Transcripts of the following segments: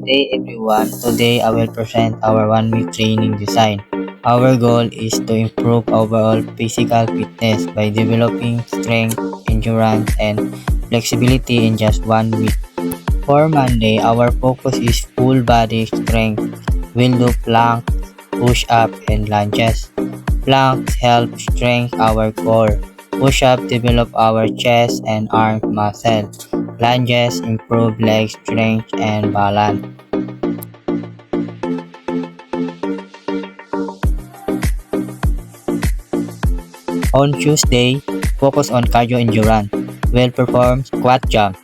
day everyone. Today I will present our 1 week training design. Our goal is to improve overall physical fitness by developing strength, endurance, and flexibility in just 1 week. For Monday, our focus is full body strength. We'll do planks, push-up, and lunges. Planks help strengthen our core. Push-up develop our chest and arm muscle. Lunges improve leg strength and balance. On Tuesday, focus on cardio endurance. We'll perform squat jump.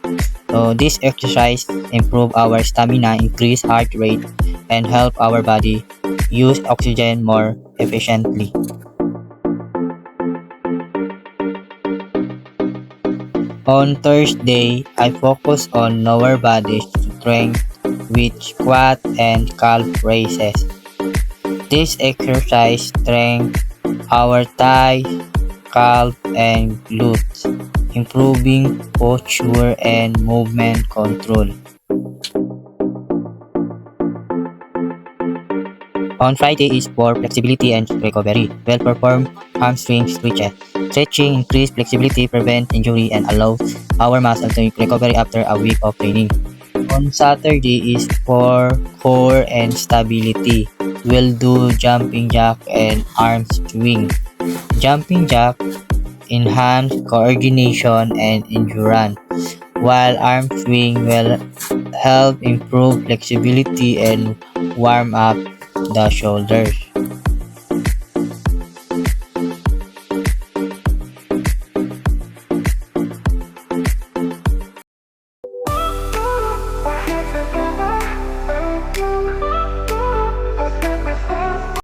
So this exercise improve our stamina, increase heart rate, and help our body use oxygen more efficiently. On Thursday, I focus on lower body strength with squat and calf raises. This exercise strengthens our thighs, calf, and glutes, improving posture and movement control. On Friday is for flexibility and recovery. We'll perform hamstring stretches. Stretching increase flexibility, prevent injury, and allow our muscle to recover after a week of training. On Saturday is for core and stability. We'll do jumping jack and arm swing. Jumping jack enhance coordination and endurance, while arm swing will help improve flexibility and warm up the shoulders.